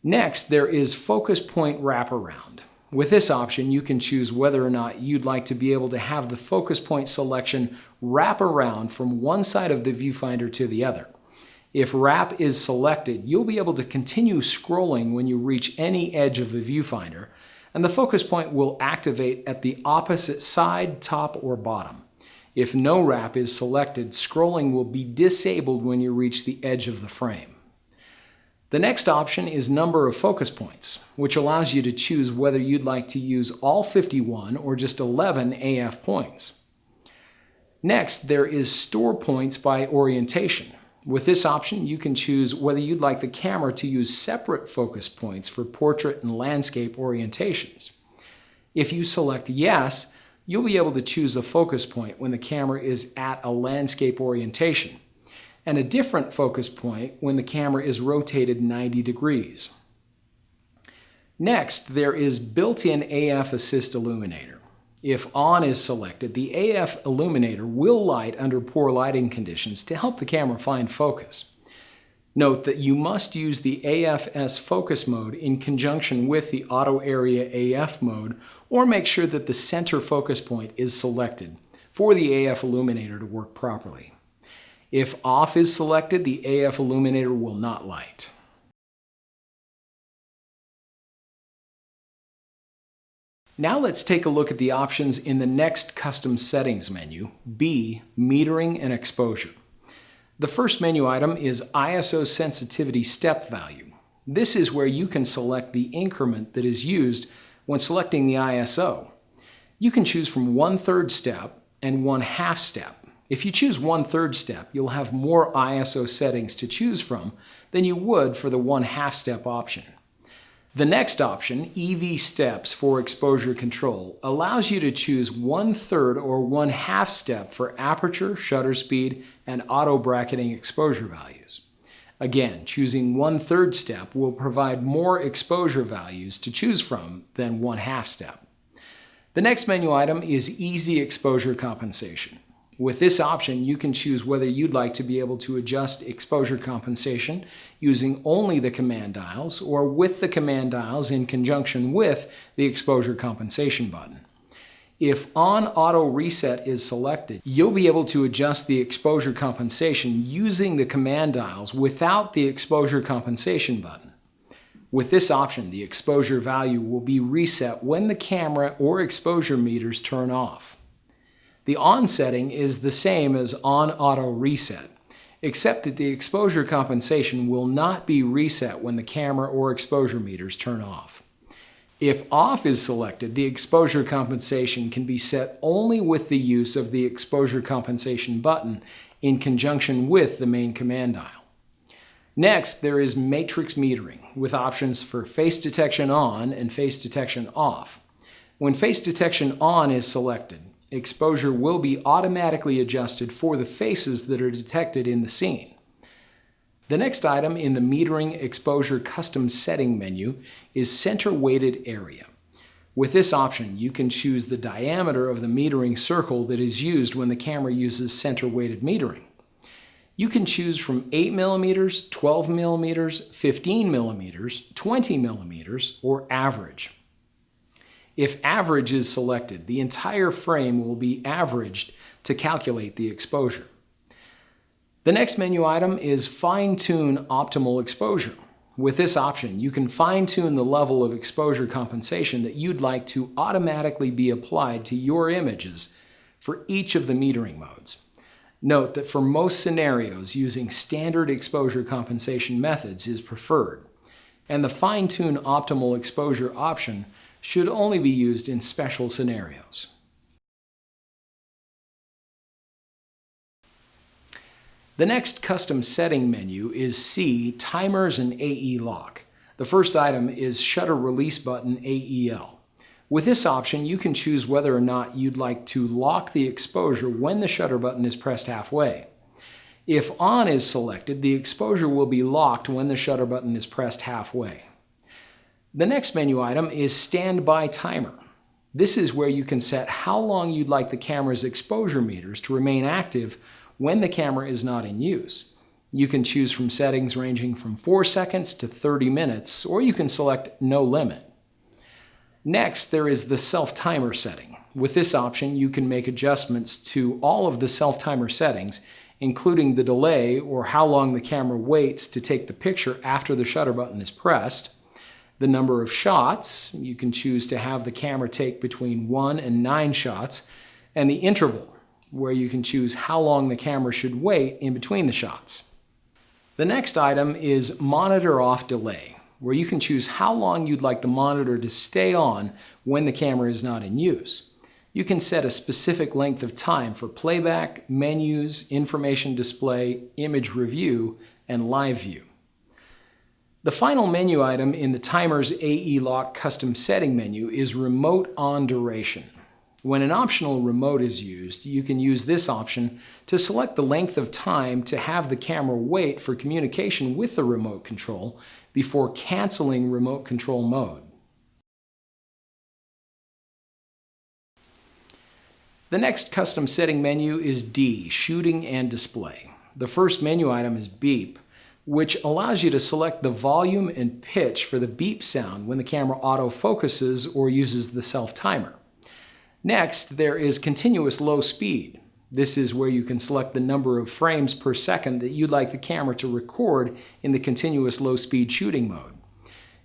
Next, there is Focus Point Wraparound. With this option, you can choose whether or not you'd like to be able to have the focus point selection wrap around from one side of the viewfinder to the other. If wrap is selected, you'll be able to continue scrolling when you reach any edge of the viewfinder, and the focus point will activate at the opposite side, top, or bottom. If no wrap is selected, scrolling will be disabled when you reach the edge of the frame. The next option is Number of Focus Points, which allows you to choose whether you'd like to use all 51 or just 11 AF points. Next, there is Store Points by Orientation. With this option, you can choose whether you'd like the camera to use separate focus points for portrait and landscape orientations. If you select Yes, you'll be able to choose a focus point when the camera is at a landscape orientation, and a different focus point when the camera is rotated 90 degrees. Next, there is Built-in AF Assist Illuminator. If On is selected, the AF illuminator will light under poor lighting conditions to help the camera find focus. Note that you must use the AFS focus mode in conjunction with the Auto Area AF mode, or make sure that the center focus point is selected for the AF illuminator to work properly. If off is selected, the AF illuminator will not light. Now let's take a look at the options in the next custom settings menu, B, Metering and Exposure. The first menu item is ISO Sensitivity Step Value. This is where you can select the increment that is used when selecting the ISO. You can choose from 1/3 step and 1/2 step. If you choose 1/3 step, you'll have more ISO settings to choose from than you would for the 1/2 step option. The next option, EV Steps for Exposure Control, allows you to choose 1/3 or 1/2 step for aperture, shutter speed, and auto bracketing exposure values. Again, choosing 1/3 step will provide more exposure values to choose from than 1/2 step. The next menu item is Easy Exposure Compensation. With this option, you can choose whether you'd like to be able to adjust exposure compensation using only the command dials or with the command dials in conjunction with the exposure compensation button. If On Auto Reset is selected, you'll be able to adjust the exposure compensation using the command dials without the exposure compensation button. With this option, the exposure value will be reset when the camera or exposure meters turn off. The on setting is the same as On Auto Reset, except that the exposure compensation will not be reset when the camera or exposure meters turn off. If off is selected, the exposure compensation can be set only with the use of the exposure compensation button in conjunction with the main command dial. Next, there is matrix metering with options for face detection on and face detection off. When face detection on is selected, exposure will be automatically adjusted for the faces that are detected in the scene. The next item in the Metering Exposure Custom Setting menu is Center Weighted Area. With this option, you can choose the diameter of the metering circle that is used when the camera uses center weighted metering. You can choose from 8 mm, 12 mm, 15 mm, 20 mm, or average. If average is selected, the entire frame will be averaged to calculate the exposure. The next menu item is Fine-Tune Optimal Exposure. With this option, you can fine-tune the level of exposure compensation that you'd like to automatically be applied to your images for each of the metering modes. Note that for most scenarios, using standard exposure compensation methods is preferred, and the Fine-Tune Optimal Exposure option should only be used in special scenarios. The next custom setting menu is C, Timers and AE Lock. The first item is Shutter Release Button AEL. With this option, you can choose whether or not you'd like to lock the exposure when the shutter button is pressed halfway. If On is selected, the exposure will be locked when the shutter button is pressed halfway. The next menu item is Standby Timer. This is where you can set how long you'd like the camera's exposure meters to remain active when the camera is not in use. You can choose from settings ranging from 4 seconds to 30 minutes, or you can select no limit. Next, there is the self-timer setting. With this option, you can make adjustments to all of the self-timer settings, including the delay or how long the camera waits to take the picture after the shutter button is pressed, the number of shots, you can choose to have the camera take between 1 and 9 shots, and the interval, where you can choose how long the camera should wait in between the shots. The next item is Monitor Off Delay, where you can choose how long you'd like the monitor to stay on when the camera is not in use. You can set a specific length of time for playback, menus, information display, image review, and live view. The final menu item in the Timer's AE Lock custom setting menu is Remote On Duration. When an optional remote is used, you can use this option to select the length of time to have the camera wait for communication with the remote control before canceling remote control mode. The next custom setting menu is D, Shooting and Display. The first menu item is Beep, which allows you to select the volume and pitch for the beep sound when the camera autofocuses or uses the self-timer. Next, there is Continuous Low Speed. This is where you can select the number of frames per second that you'd like the camera to record in the continuous low speed shooting mode.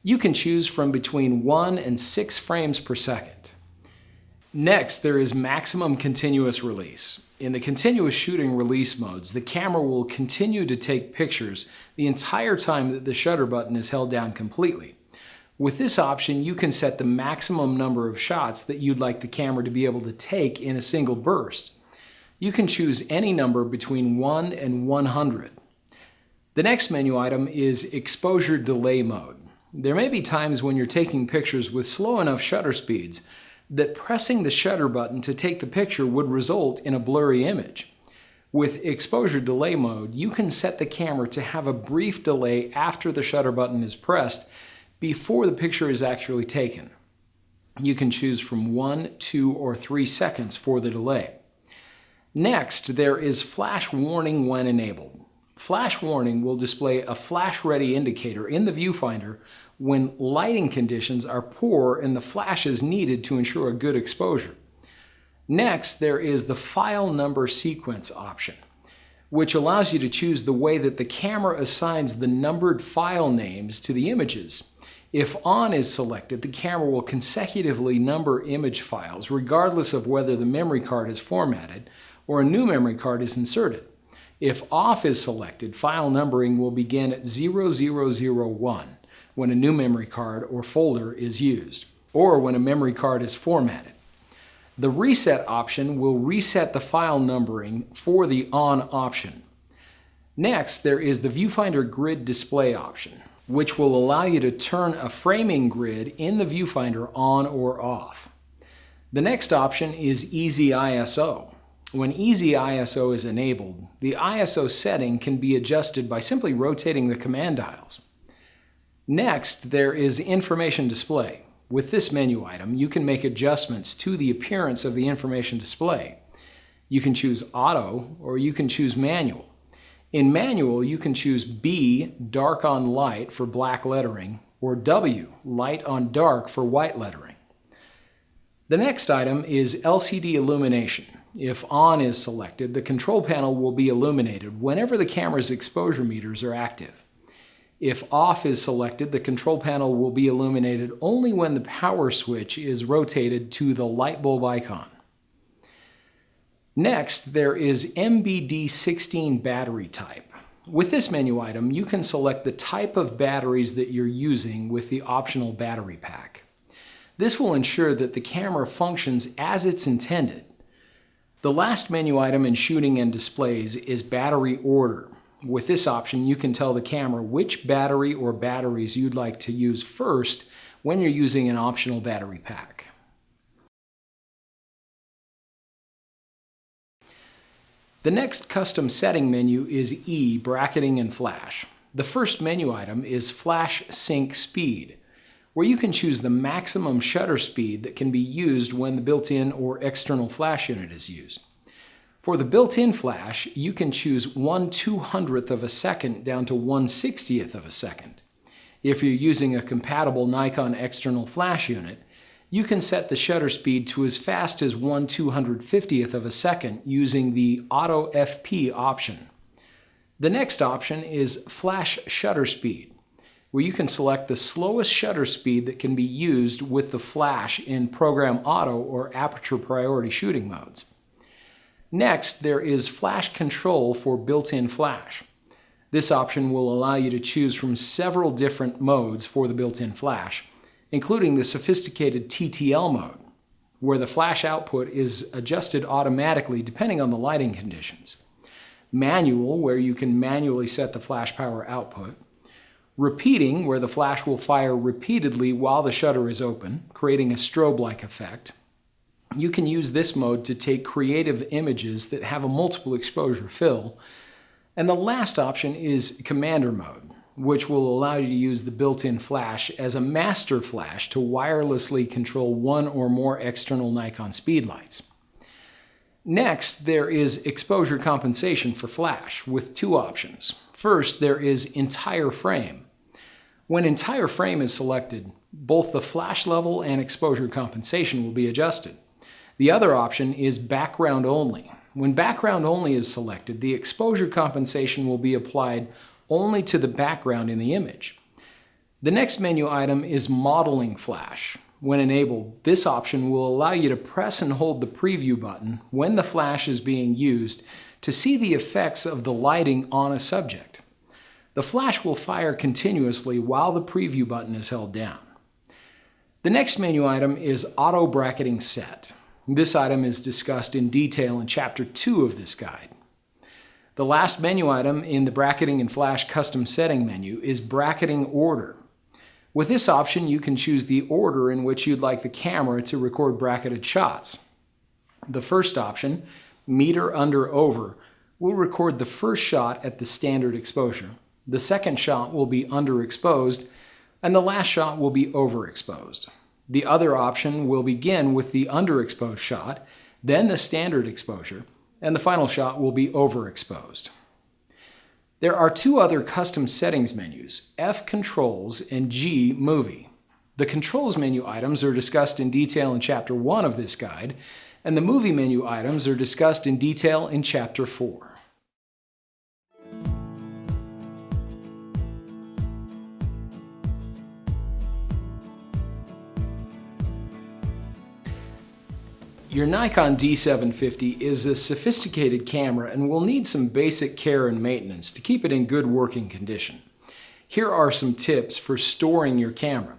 You can choose from between 1 and 6 frames per second. Next, there is Maximum Continuous Release. In the continuous shooting release modes, the camera will continue to take pictures the entire time that the shutter button is held down completely. With this option, you can set the maximum number of shots that you'd like the camera to be able to take in a single burst. You can choose any number between 1 and 100. The next menu item is Exposure Delay Mode. There may be times when you're taking pictures with slow enough shutter speeds that pressing the shutter button to take the picture would result in a blurry image. With Exposure Delay Mode, you can set the camera to have a brief delay after the shutter button is pressed before the picture is actually taken. You can choose from 1, 2, or 3 seconds for the delay. Next, there is flash warning when enabled. Flash warning will display a flash-ready indicator in the viewfinder when lighting conditions are poor and the flash is needed to ensure a good exposure. Next, there is the file number sequence option, which allows you to choose the way that the camera assigns the numbered file names to the images. If on is selected, the camera will consecutively number image files regardless of whether the memory card is formatted or a new memory card is inserted. If off is selected, file numbering will begin at 0001 when a new memory card or folder is used, or when a memory card is formatted. The reset option will reset the file numbering for the on option. Next, there is the viewfinder grid display option, which will allow you to turn a framing grid in the viewfinder on or off. The next option is Easy ISO. When Easy ISO is enabled, the ISO setting can be adjusted by simply rotating the command dials. Next, there is Information Display. With this menu item, you can make adjustments to the appearance of the information display. You can choose Auto or you can choose Manual. In Manual, you can choose B, Dark on Light for black lettering, or W, Light on Dark for white lettering. The next item is LCD illumination. If on is selected, the control panel will be illuminated whenever the camera's exposure meters are active. If off is selected, the control panel will be illuminated only when the power switch is rotated to the light bulb icon. Next, there is MBD16 battery type. With this menu item, you can select the type of batteries that you're using with the optional battery pack. This will ensure that the camera functions as it's intended. The last menu item in shooting and displays is battery order. With this option, you can tell the camera which battery or batteries you'd like to use first when you're using an optional battery pack. The next custom setting menu is E, bracketing and flash. The first menu item is flash sync speed, where you can choose the maximum shutter speed that can be used when the built-in or external flash unit is used. For the built-in flash, you can choose 1/200th of a second down to 1/60th of a second. If you're using a compatible Nikon external flash unit, you can set the shutter speed to as fast as 1/250th of a second using the Auto FP option. The next option is flash shutter speed, where you can select the slowest shutter speed that can be used with the flash in Program Auto or Aperture Priority shooting modes. Next, there is flash control for built-in flash. This option will allow you to choose from several different modes for the built-in flash, including the sophisticated TTL mode, where the flash output is adjusted automatically depending on the lighting conditions. Manual, where you can manually set the flash power output. Repeating, where the flash will fire repeatedly while the shutter is open, creating a strobe-like effect. You can use this mode to take creative images that have a multiple exposure fill. And the last option is Commander mode, which will allow you to use the built-in flash as a master flash to wirelessly control one or more external Nikon speedlights. Next, there is exposure compensation for flash with two options. First, there is entire frame. When entire frame is selected, both the flash level and exposure compensation will be adjusted. The other option is background only. When background only is selected, the exposure compensation will be applied only to the background in the image. The next menu item is modeling flash. When enabled, this option will allow you to press and hold the preview button when the flash is being used to see the effects of the lighting on a subject. The flash will fire continuously while the preview button is held down. The next menu item is auto bracketing set. This item is discussed in detail in Chapter 2 of this guide. The last menu item in the bracketing and flash custom setting menu is bracketing order. With this option, you can choose the order in which you'd like the camera to record bracketed shots. The first option, meter under over, will record the first shot at the standard exposure. The second shot will be underexposed, and the last shot will be overexposed. The other option will begin with the underexposed shot, then the standard exposure, and the final shot will be overexposed. There are two other custom settings menus, F Controls and G Movie. The Controls menu items are discussed in detail in Chapter 1 of this guide, and the Movie menu items are discussed in detail in Chapter 4. Your Nikon D750 is a sophisticated camera and will need some basic care and maintenance to keep it in good working condition. Here are some tips for storing your camera.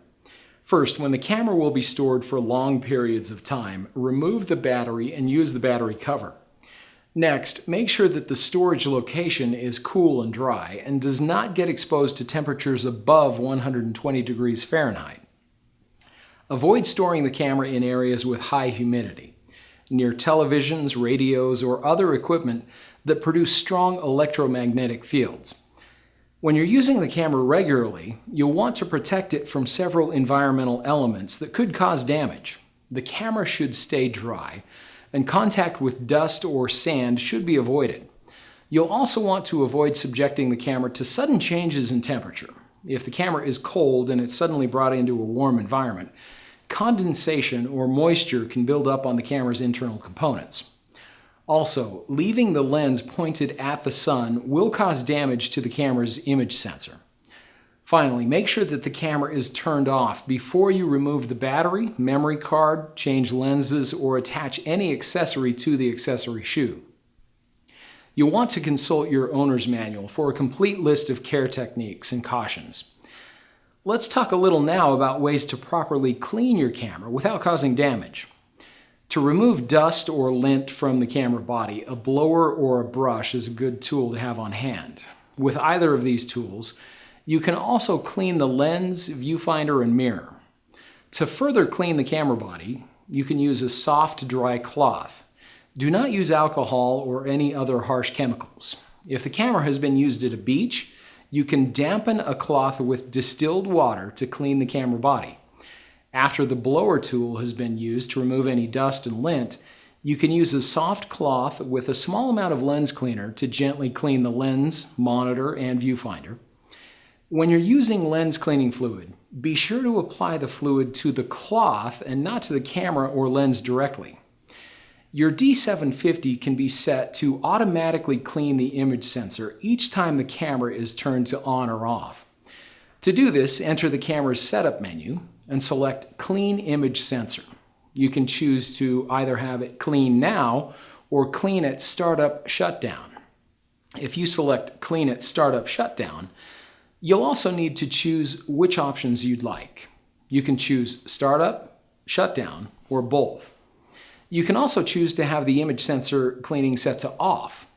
First, when the camera will be stored for long periods of time, remove the battery and use the battery cover. Next, make sure that the storage location is cool and dry and does not get exposed to temperatures above 120 degrees Fahrenheit. Avoid storing the camera in areas with high humidity, near televisions, radios, or other equipment that produce strong electromagnetic fields. When you're using the camera regularly, you'll want to protect it from several environmental elements that could cause damage. The camera should stay dry, and contact with dust or sand should be avoided. You'll also want to avoid subjecting the camera to sudden changes in temperature. If the camera is cold and it's suddenly brought into a warm environment, condensation or moisture can build up on the camera's internal components. Also, leaving the lens pointed at the sun will cause damage to the camera's image sensor. Finally, make sure that the camera is turned off before you remove the battery, memory card, change lenses, or attach any accessory to the accessory shoe. You'll want to consult your owner's manual for a complete list of care techniques and cautions. Let's talk a little now about ways to properly clean your camera without causing damage. To remove dust or lint from the camera body, a blower or a brush is a good tool to have on hand. With either of these tools, you can also clean the lens, viewfinder, and mirror. To further clean the camera body, you can use a soft, dry cloth. Do not use alcohol or any other harsh chemicals. If the camera has been used at a beach, you can dampen a cloth with distilled water to clean the camera body. After the blower tool has been used to remove any dust and lint, you can use a soft cloth with a small amount of lens cleaner to gently clean the lens, monitor, and viewfinder. When you're using lens cleaning fluid, be sure to apply the fluid to the cloth and not to the camera or lens directly. Your D750 can be set to automatically clean the image sensor each time the camera is turned to on or off. To do this, enter the camera's setup menu and select Clean Image Sensor. You can choose to either have it clean now or clean at startup shutdown. If you select Clean at startup shutdown, you'll also need to choose which options you'd like. You can choose startup, shutdown, or both. You can also choose to have the image sensor cleaning set to off.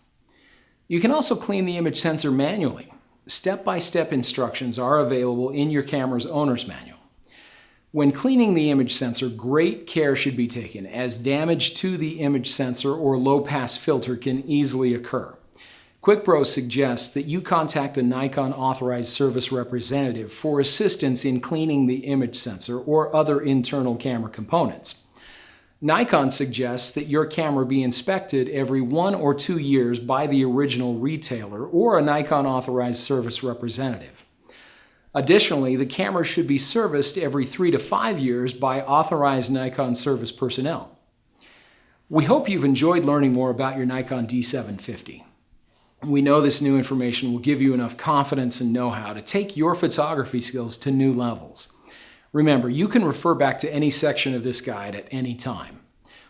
You can also clean the image sensor manually. Step-by-step instructions are available in your camera's owner's manual. When cleaning the image sensor, great care should be taken, as damage to the image sensor or low-pass filter can easily occur. QuickPro suggests that you contact a Nikon authorized service representative for assistance in cleaning the image sensor or other internal camera components. Nikon suggests that your camera be inspected every 1 or 2 years by the original retailer or a Nikon authorized service representative. Additionally, the camera should be serviced every 3 to 5 years by authorized Nikon service personnel. We hope you've enjoyed learning more about your Nikon D750. We know this new information will give you enough confidence and know-how to take your photography skills to new levels. Remember, you can refer back to any section of this guide at any time.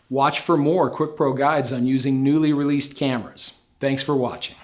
Watch for more QuickPro guides on using newly released cameras. Thanks for watching.